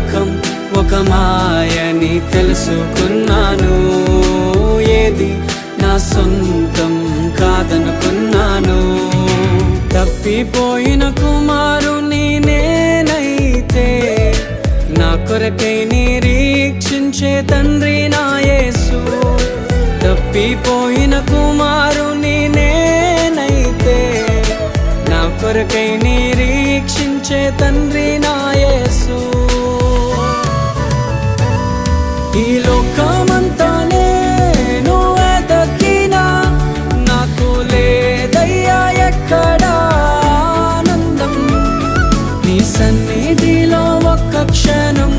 లోకం ఒక మాయని తెలుసుకున్నాను. ఏది నా సొంతం కాదనుకున్నాను. తప్పిపోయిన కుమారుని నేనైతే నా కొరకై నిరీక్షించే తండ్రి నా యేసు. తప్పిపోయిన కుమారుని నేనైతే నా కొరకై నిరీక్షించే తండ్రి నా యేసు. ఈ లోకమంతా నేను వెతకినా నాకు లేదయ్యా ఎక్కడా ఆనందం. నీ సన్నిధిలో ఒక్క క్షణం